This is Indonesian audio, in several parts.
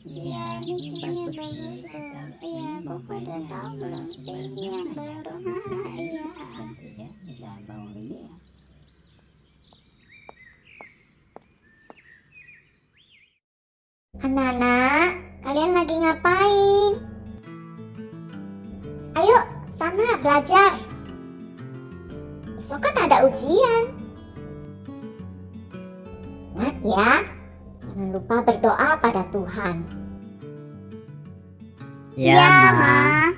Iya, ini bagus bagus sih tuh. kita Iya, ini Koko udah mobilnya tahu belum strategi yang baru? bagus sih Iya. bantu ya bisa bangun ini ya. Anak-anak, kalian lagi ngapain? Ayo, sana belajar. Besok kan ada ujian. Ingat ya, jangan lupa berdoa pada Tuhan. Ya, Ma.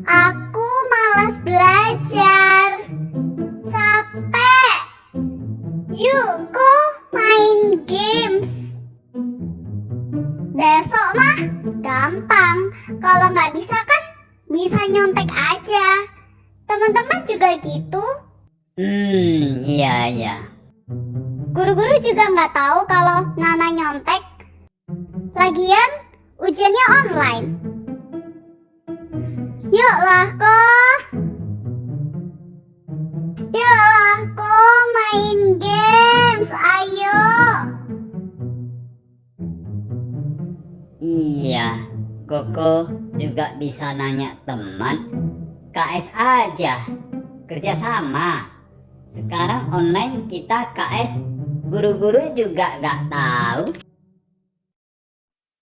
Aku malas belajar. Capek. Yuk, main games. Besok mah gampang. Kalau nggak bisa kan bisa nyontek aja. Teman-teman juga gitu. Iya iya. Guru-guru juga nggak tahu kalau Nana nyontek. Lagian ujiannya online. Yuklah Yuklah main games. Ayo. Iya, Koko juga bisa nanya teman. KS aja, kerjasama. Sekarang online kita KS, guru-guru juga nggak tahu.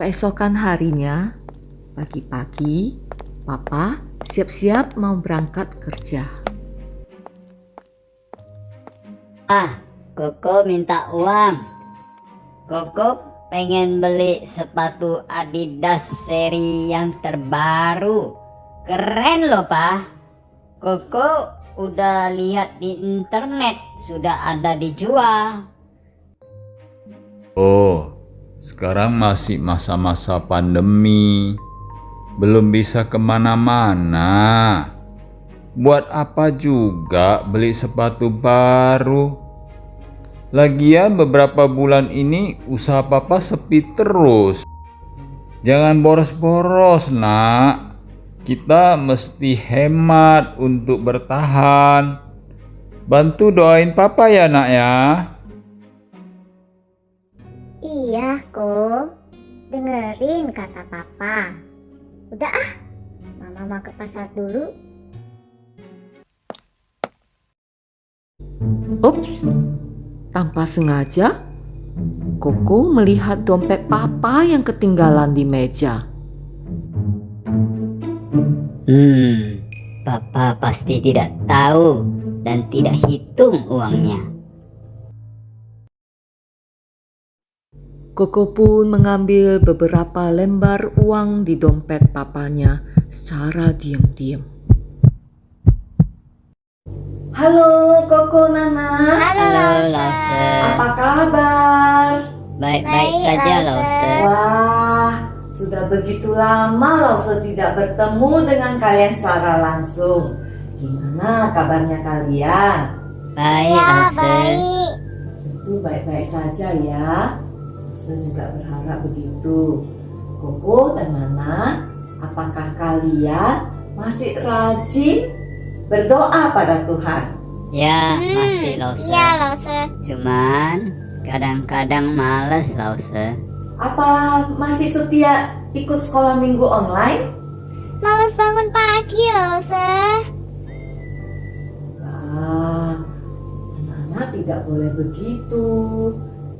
Keesokan harinya, pagi-pagi, Papa siap-siap mau berangkat kerja. Koko minta uang. Koko pengen beli sepatu Adidas seri yang terbaru. Keren loh, Pak. Koko udah lihat di internet, sudah ada dijual. Oh, sekarang masih masa-masa pandemi. Belum bisa kemana-mana. Buat apa juga beli sepatu baru? Lagian beberapa bulan ini usaha Papa sepi terus. Jangan boros-boros, Nak. Kita mesti hemat untuk bertahan. Bantu doain Papa ya, Nak ya. Iya, dengerin kata Papa. Udah Mama mau ke pasar dulu. Ups, tanpa sengaja, Koko melihat dompet Papa yang ketinggalan di meja. Papa pasti tidak tahu dan tidak hitung uangnya. Koko pun mengambil beberapa lembar uang di dompet papanya secara diam-diam. Halo Koko Nana. Halo, Lause. Apa kabar? Baik-baik Baik, saja, Lause. Lause. Wah, sudah begitu lama Lause tidak bertemu dengan kalian secara langsung. Gimana kabarnya kalian? Baik, Ya, Lause. baik. Tentu baik-baik saja ya. Saya juga berharap begitu. Koko dan Nana, apakah kalian masih rajin berdoa pada Tuhan? Ya, masih, Lause. Iya, Lause. Cuman kadang-kadang males, Lause. Apa masih setia ikut sekolah minggu online? Males bangun pagi, Lause. Anak-anak tidak boleh begitu.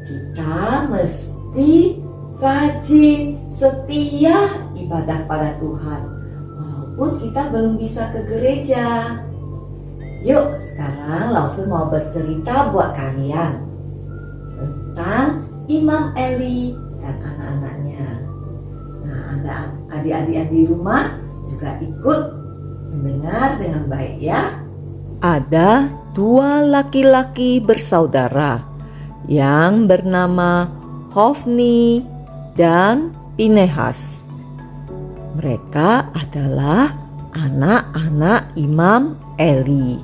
Kita mesti rajin, setia ibadah pada Tuhan. Walaupun kita belum bisa ke gereja. Yuk, sekarang Lause mau bercerita buat kalian tentang Imam Eli dan anak-anaknya. Nah, Anda adik-adik di rumah juga ikut mendengar dengan baik ya. Ada dua laki-laki bersaudara yang bernama Hofni dan Pinehas. Mereka adalah anak-anak Imam Eli.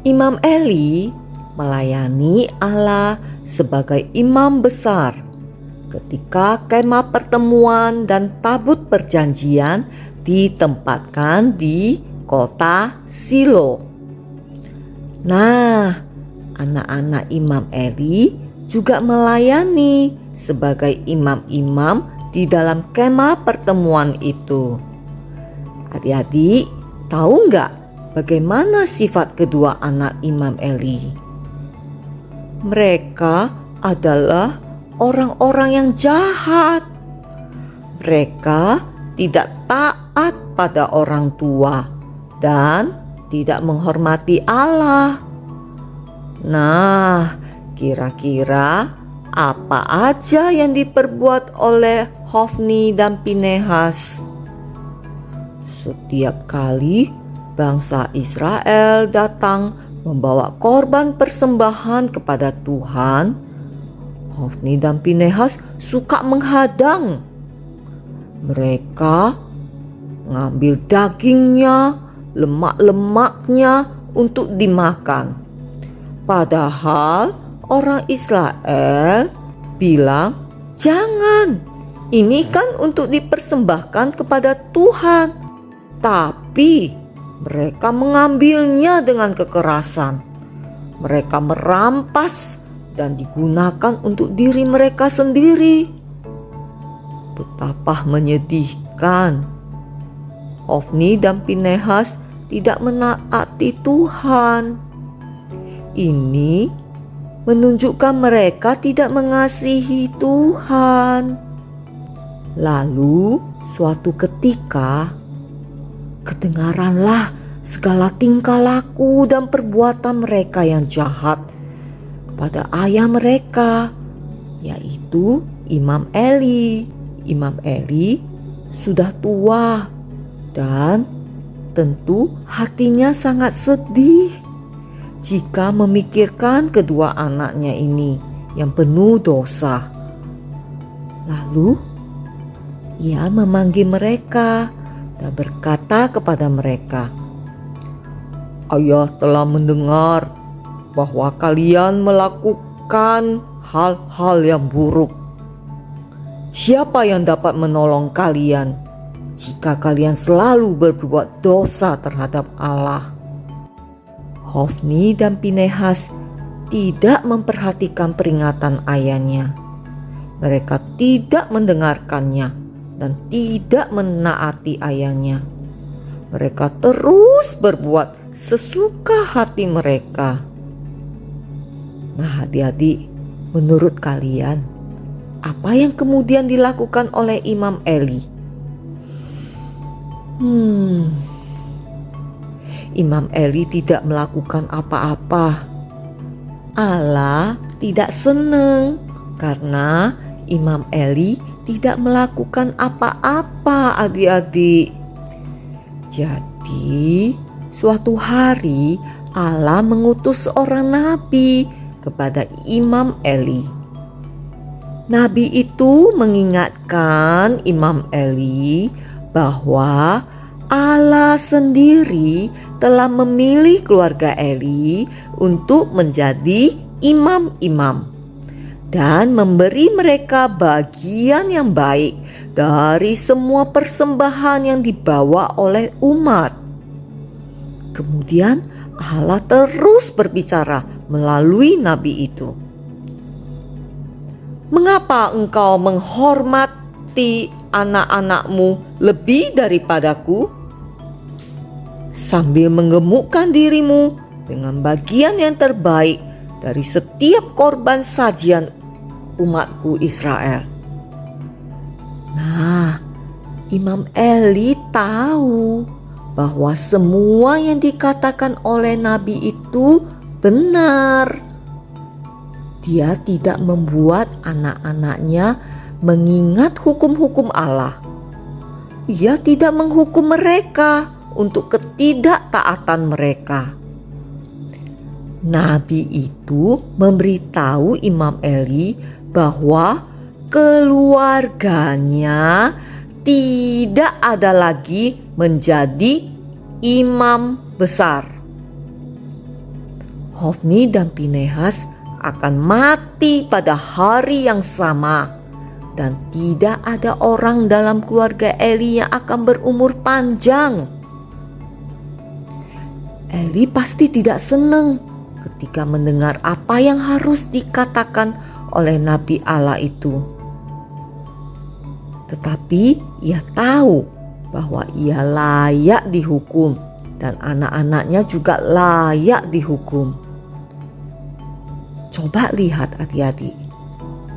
Imam Eli melayani Allah sebagai imam besar ketika kemah pertemuan dan tabut perjanjian ditempatkan di kota Silo. Nah, Anak-anak Imam Eli juga melayani sebagai imam-imam di dalam kemah pertemuan itu. Adik-adik, tahu nggak bagaimana sifat kedua anak Imam Eli? Mereka adalah orang-orang yang jahat. Mereka tidak taat pada orang tua dan tidak menghormati Allah. Nah, kira-kira apa aja yang diperbuat oleh Hofni dan Pinehas? Setiap kali bangsa Israel datang membawa korban persembahan kepada Tuhan, Hofni dan Pinehas suka menghadang. Mereka mengambil dagingnya, lemak-lemaknya untuk dimakan. Padahal orang Israel bilang, jangan, ini kan untuk dipersembahkan kepada Tuhan. Tapi mereka mengambilnya dengan kekerasan. Mereka merampas dan digunakan untuk diri mereka sendiri. Betapa menyedihkan. Hofni dan Pinehas tidak menaati Tuhan. Ini menunjukkan mereka tidak mengasihi Tuhan. Lalu suatu ketika kedengaranlah segala tingkah laku dan perbuatan mereka yang jahat kepada ayah mereka, yaitu Imam Eli. Imam Eli sudah tua dan tentu hatinya sangat sedih jika memikirkan kedua anaknya ini yang penuh dosa. Lalu ia memanggil mereka dan berkata kepada mereka, "Ayah telah mendengar bahwa kalian melakukan hal-hal yang buruk. Siapa yang dapat menolong kalian jika kalian selalu berbuat dosa terhadap Allah?" Hofni dan Pinehas tidak memperhatikan peringatan ayahnya. Mereka tidak mendengarkannya dan tidak menaati ayahnya. Mereka terus berbuat sesuka hati mereka. Nah, adik-adik, menurut kalian, apa yang kemudian dilakukan oleh Imam Eli? Imam Eli tidak melakukan apa-apa. Allah tidak senang karena Imam Eli tidak melakukan apa-apa, adik-adik. Jadi, suatu hari Allah mengutus seorang nabi kepada Imam Eli. Nabi itu mengingatkan Imam Eli bahwa Allah sendiri telah memilih keluarga Eli untuk menjadi imam-imam dan memberi mereka bagian yang baik dari semua persembahan yang dibawa oleh umat. Kemudian Allah terus berbicara melalui nabi itu. "Mengapa engkau menghormati anak-anakmu lebih daripadaku? Sambil menggemukkan dirimu dengan bagian yang terbaik dari setiap korban sajian umatku Israel." Nah, Imam Eli tahu bahwa semua yang dikatakan oleh nabi itu benar. Dia tidak membuat anak-anaknya mengingat hukum-hukum Allah. Ia tidak menghukum mereka untuk ketidaktaatan mereka. Nabi itu memberitahu Imam Eli bahwa keluarganya tidak ada lagi menjadi imam besar. Hofni dan Pinehas akan mati pada hari yang sama, dan tidak ada orang dalam keluarga Eli yang akan berumur panjang. Eli pasti tidak senang ketika mendengar apa yang harus dikatakan oleh Nabi Allah itu. Tetapi ia tahu bahwa ia layak dihukum dan anak-anaknya juga layak dihukum. Coba lihat adik-adik,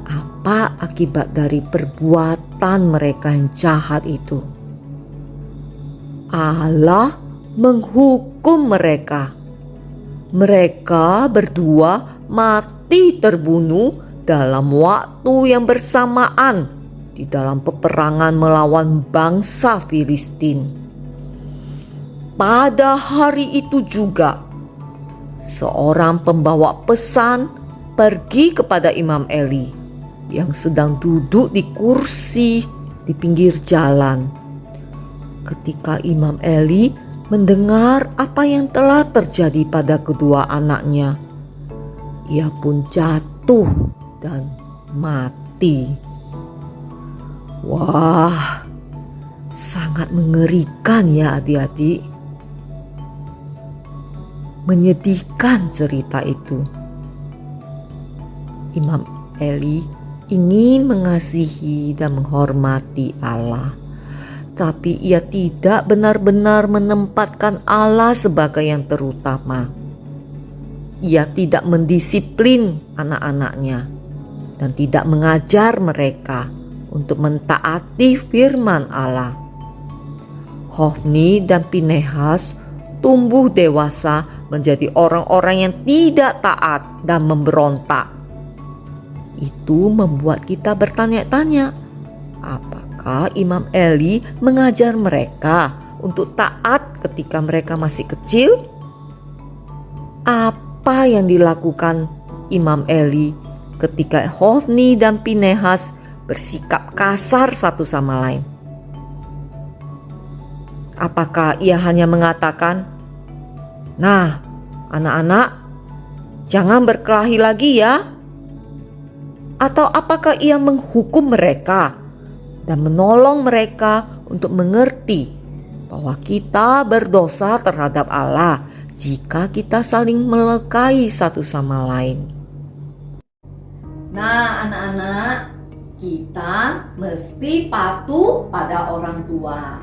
apa akibat dari perbuatan mereka yang jahat itu? Allah menghukum mereka. Mereka berdua mati terbunuh dalam waktu yang bersamaan di dalam peperangan melawan bangsa Filistin. Pada hari itu juga, seorang pembawa pesan pergi kepada Imam Eli yang sedang duduk di kursi di pinggir jalan. Ketika Imam Eli mendengar apa yang telah terjadi pada kedua anaknya, ia pun jatuh dan mati. Wah, sangat mengerikan ya adik-adik. Menyedihkan cerita itu. Imam Eli ingin mengasihi dan menghormati Allah, tapi ia tidak benar-benar menempatkan Allah sebagai yang terutama. Ia tidak mendisiplin anak-anaknya dan tidak mengajar mereka untuk mentaati firman Allah. Hofni dan Pinehas tumbuh dewasa menjadi orang-orang yang tidak taat dan memberontak. Itu membuat kita bertanya-tanya, apakah Imam Eli mengajar mereka untuk taat ketika mereka masih kecil? Apa yang dilakukan Imam Eli ketika Hofni dan Pinehas bersikap kasar satu sama lain? Apakah ia hanya mengatakan, "Nah, anak-anak, jangan berkelahi lagi ya"? Atau apakah ia menghukum mereka dan menolong mereka untuk mengerti bahwa kita berdosa terhadap Allah jika kita saling melukai satu sama lain? Nah, anak-anak, kita mesti patuh pada orang tua,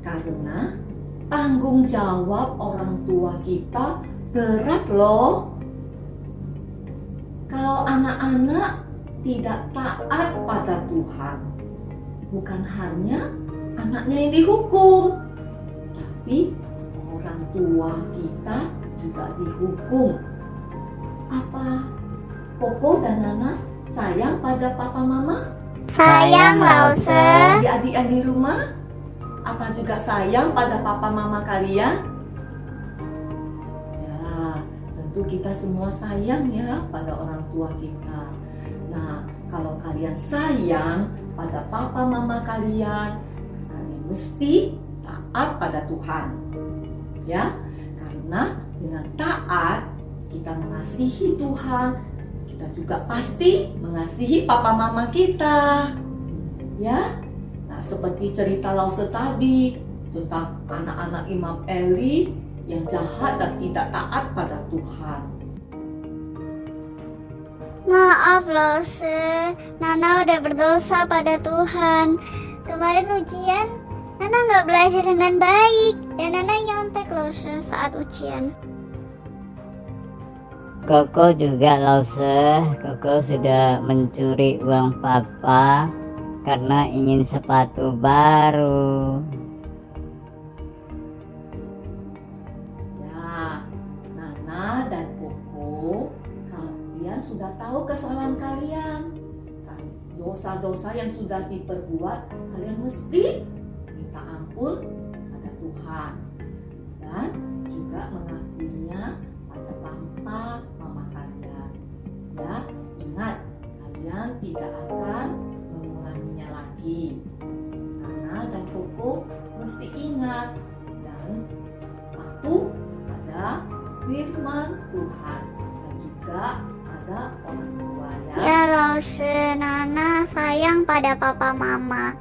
karena tanggung jawab orang tua kita berat loh. Kalau anak-anak tidak taat pada Tuhan, bukan hanya anaknya yang dihukum, tapi orang tua kita juga dihukum. Apa Koko dan Nana sayang pada papa mama? Sayang, Lause. Adik-adik yang di rumah, apa juga sayang pada papa mama kalian? Ya, tentu kita semua sayang ya pada orang tua kita. Nah, kalau kalian sayang pada papa mama kalian, kalian mesti taat pada Tuhan. Ya, karena dengan taat kita mengasihi Tuhan, kita juga pasti mengasihi papa mama kita. Ya. Nah, seperti cerita Lause tadi tentang anak-anak Imam Eli yang jahat dan tidak taat pada Tuhan. Maaf Lause, Nana udah berdosa pada Tuhan. Kemarin ujian, Nana nggak belajar dengan baik dan Nana nyontek Lause saat ujian. Koko juga Lause, Koko sudah mencuri uang papa karena ingin sepatu baru. Ya, Nana dan Koko, kalian sudah tahu kesalahan kalian. Dosa-dosa yang sudah diperbuat, kalian mesti minta ampun pada Tuhan dan juga mengakuinya pada papa mama kalian. Ya, ingat, kalian tidak akan mengulanginya lagi. Nana dan Koko mesti ingat dan patuh pada firman Tuhan dan juga pada orang tua ya. Ya Lause, Nana sayang pada papa mama.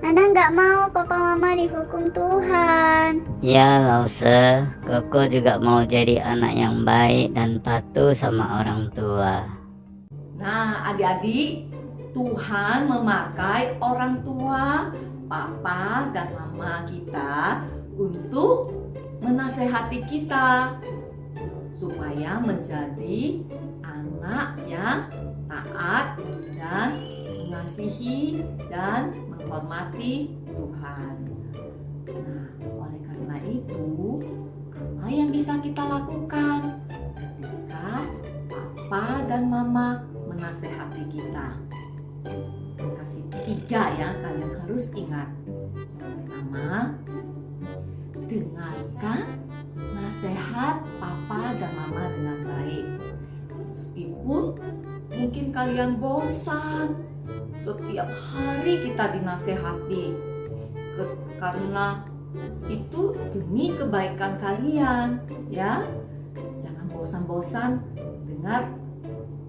Nana Nana nggak mau papa mama dihukum Tuhan. Ya Lause, Koko juga mau jadi anak yang baik dan patuh sama orang tua. Nah, adik-adik, Tuhan memakai orang tua, papa dan mama kita untuk menasehati kita supaya menjadi anak yang taat dan mengasihi dan menghormati Tuhan. Nah, oleh karena itu, apa yang bisa kita lakukan ketika papa dan mama menasehati kita? Saya kasih 3 ya, kalian harus ingat. Yang pertama, dengarkan nasihat papa dan mama dengan baik. Meskipun mungkin kalian bosan setiap hari kita dinasehati, karena itu demi kebaikan kalian ya. Jangan bosan-bosan dengar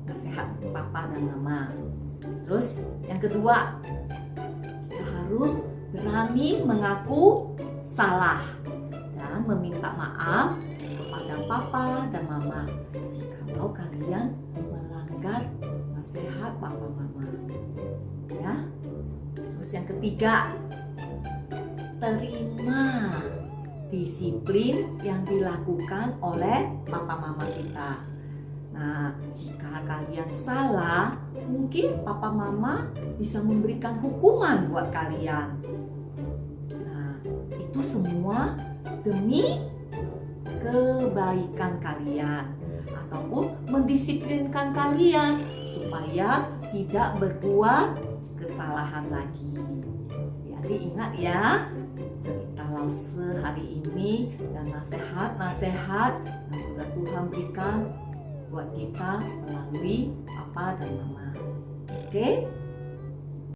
nasihat papa dan mama. Terus yang kedua, kita harus berani mengaku salah dan meminta maaf kepada papa dan mama jikalau kalian melanggar nasihat papa mama. Ya. Terus yang ketiga, terima disiplin yang dilakukan oleh papa mama kita. Nah, jika kalian salah, mungkin papa mama bisa memberikan hukuman buat kalian. Nah, itu semua demi kebaikan kalian ataupun mendisiplinkan kalian supaya tidak berbuat kesalahan lagi. Jadi ingat ya, cerita Lause hari ini dan nasihat-nasihat yang sudah Tuhan berikan buat kita melalui papa dan mama. Oke?